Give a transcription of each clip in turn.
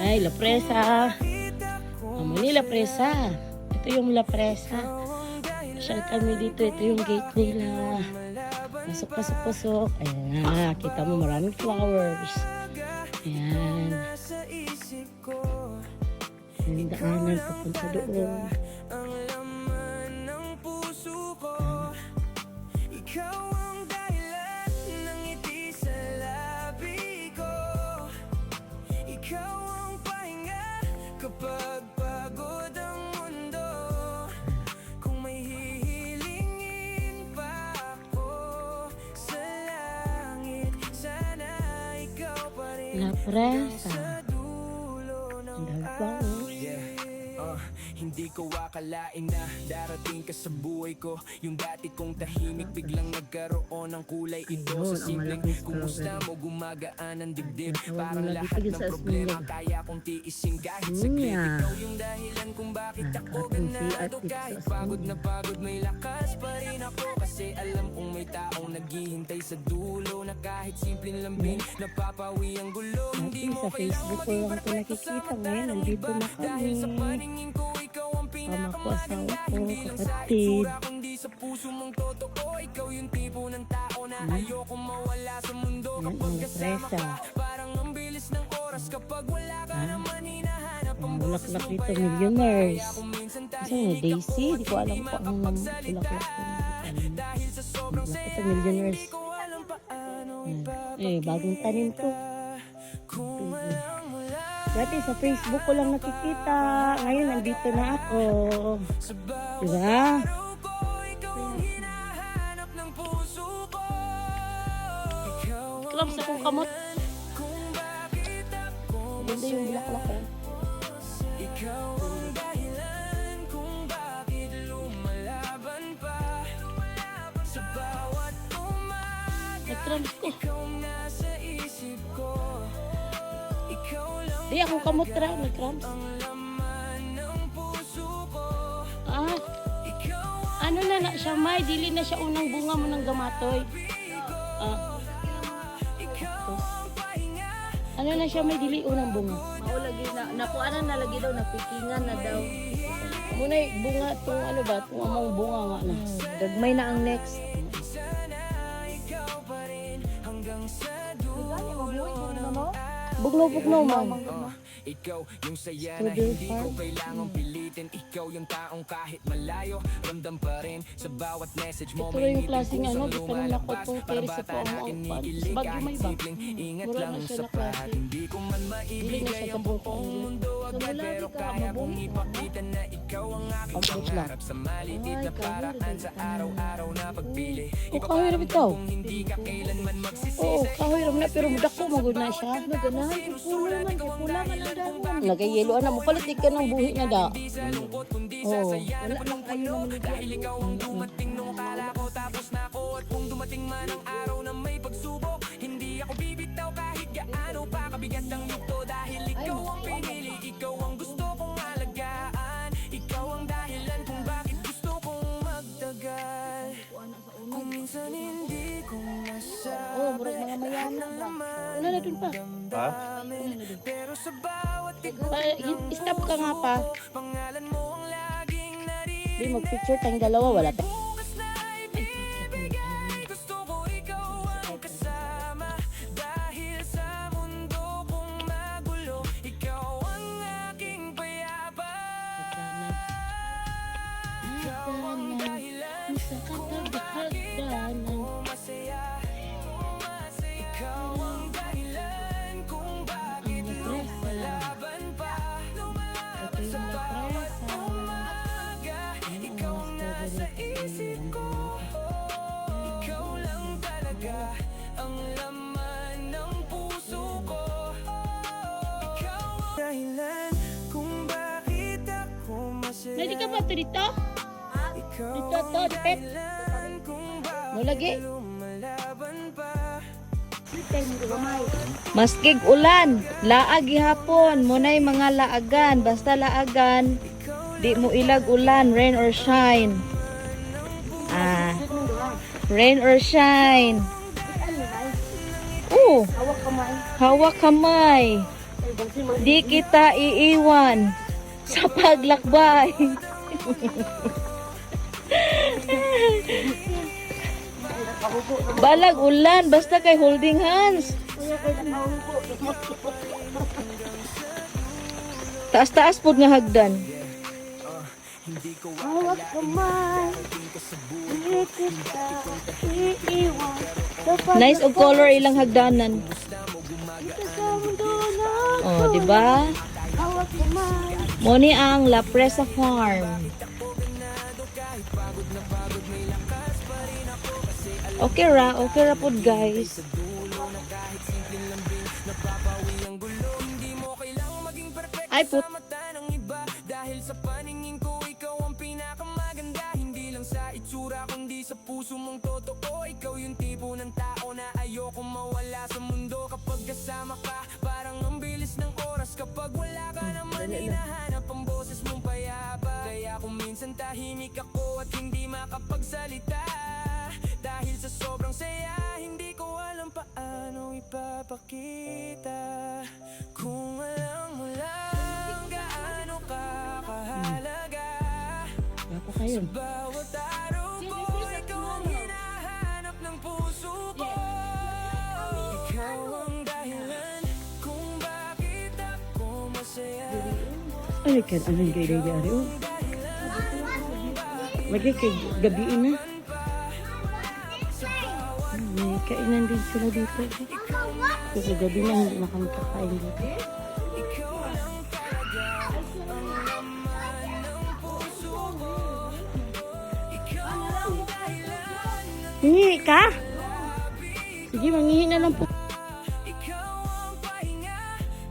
Ay, La Presa. Manila Presa. Ito yung La Presa. Masyal kami dito. Ito yung gate nila. Pasok. Ayan, kita mo maraming flowers. Ayan. Yung daanan papunta doon. Kapag pagod ang mundo, kung may hihilingin pa ako sa langit, sana ikaw pa rin. La Presa. Sa dulo ng Ang dami flowers. Hindi ko akalain na darating ka sa buhay ko. Yung dati kong tahimik biglang nagkaroon ng kulay. Ito Ayun, sa ang simpleng malaking kumusta strawberry. mo gumagaan ang dibdib. Ang tawag Parang nila lahat dito ng sa problema Esmilad. kaya kong tiisin kahit saglit. Niya. Ikaw yung dahilan kung bakit ako ating CR ganado. dito Kahit sa pagod na Esmilad. pagod may lakas pa rin ako. Kasi alam kong may taong naghihintay sa dulo, na kahit simpleng lambing napapawi ang gulo. Hindi Dati mo sa Facebook ko lang ito nakikita. Ngayon, nandito na dahil sa kami. paningin ko ikaw ang Sama ko asawa ko, hindi lang sa kapatid. itsura kundi sa puso mong totoo. Ikaw yung tipo ng tao na ayoko mawala sa mundo. Yan Kapag ang La kasama Presa. ka, parang ang bilis ng oras. Kapag wala ka naman hinahanap ang Ang boses bulaklak mo. dito, Kaya millionaires. kung minsan Kasi tahimik Daisy, ako, di ko alam kung ang bulaklak. dahil sa sobrang Ito, saya, millionaires. hindi ko alam paano Bagong tanim to. kung walang mula Dati sa Facebook ko lang nakikita. Ngayon, nandito na ako. sa bawat Diba? araw ko. Ikaw ang hinahanap ng puso ko. Ikaw ang Krams akong kamot. kung bakit ako Ganda yung bulaklak ko. ikaw ang dahilan kung bakit lumalaban pa. Sa bawat umaga, Nag-krams ko. ikaw ang nasa isip ko. Ikaw lang Di akong kamot ra. Nag-krams. ang laman ng puso ko. Ah, Ikaw ano na siya, May? Dili na siya unang bunga mo ng gamatoy. Ah, ang pahinga. ano na siya, May? Dili unang bunga. Maulagi na nakuanan na lagi daw napikingan na daw. Muna bunga itong ano ba? Itong among bunga nga na. Gagmay na ang next. Sana ikaw pa rin hanggang sa dulo ng Bugnaw, ma'am. ikaw yung saya na Strawberry hindi ko farm? kailangang pilitin. Ikaw yung taong kahit malayo, ramdam pa rin sa bawat message mo. Ito May yung ngiting klaseng ano, pusong di pa nung lumalabas. nakotong Parang terrace bata po na ang kinikilig, bagyo kahit may ba? simpleng ingat Mura lang na siya na sapat. klase. Hindi ko man Dili na maibigay siya ang kabot. buong mundo agad, pero kaya kong ipakita na ikaw ang aking Ambot lang. pangarap sa maliit na paraan sa araw-araw na pagpili. O, kahoy ram ito. Kung hindi ka kailanman magsisisi. Oo, kahoy ram na, pero budak ko magod na siya. Ganahan ko pula man, pula man ang dahon. Nagayelo na mo, palitik ka ng buhi na da. Sa lungkot kundi Oo. sa saya na walang kayo. Dahil ikaw ang dumating nung akala ko tapos na ako. At kung dumating man ang araw na may pagsubok, hindi ako bibitaw kahit gaano pa kabigat ang yugto. Dahil ikaw ang pinili, ikaw ang gusto kong alagaan. Ikaw ang dahilan kung bakit gusto kong magtagal. Kung minsan hindi ko masabi Oo, murag mga mayana ba? Una na dun pa. pero sa bawat Stop ka nga pa. pangalan mo ang laging narinig. Di mag-picture tayong dalawa, wala tayo. Bukas na ibibigay, gusto ko ikaw ang kasama. Dahil sa mundo kong magulo, ikaw ang aking payapa. Ikaw ang dahilan kung bakit ako masaya. Ikaw ang dahilan kung bakit lumalaban pa. Sa bawat umaga, ikaw ang nasa isip ko. Ikaw lang talaga ang laman ng puso ko. Ikaw ang dahilan kung bakit ako masaya. Nadi ka ba ito dito? Ikaw Dito to, ang dipet. dahilan kung bakit Mo lagi. lumalaban pa. Maskig ulan, laag gihapon, munay mga laagan, basta laagan, di mo ilag ulan, rain or shine. Rain or shine. Hawak kamay. Hawak kamay. Di kita iiwan sa paglakbay. Balag ulan, basta kay holding hands. Taas-taas po nga hagdan. Hawak kamay, hindi kita iiwan. Dapat Nice og color ilang hagdanan. dito sa mundo na Oh, di ba? hawak kamay. Mo ni ang La Presa Farm. Okay ra pod guys. Ay put. mata ng iba dahil sa paningin ko ikaw ang pinakamaganda, hindi lang sa itsura kundi sa puso mong totoo. Ikaw yung tipo ng tao na ayoko mawala sa mundo. Kapag kasama ka parang ang bilis ng oras, kapag wala ka naman hinahanap ang boses mong payapa. Kaya kung minsan tahimik ako at hindi makapagsalita dahil sa sobrang saya, hindi ko alam paano ipapakita. Kung alam mo lang gaano ka kahalaga, Wala pa kayo. bawat araw ko ikaw ang hinahanap ng puso ko. Ikaw ang dahilan kung bakit ako masaya. Ay, kan anong gay day ari oh. Magay kay gabiin na. May kainan din sila dito. Kasi gabi na hindi na kami kakain dito. Hingi ka? Sige, manghihi na lang po. Ikaw ang pahinga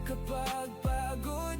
kapag pagod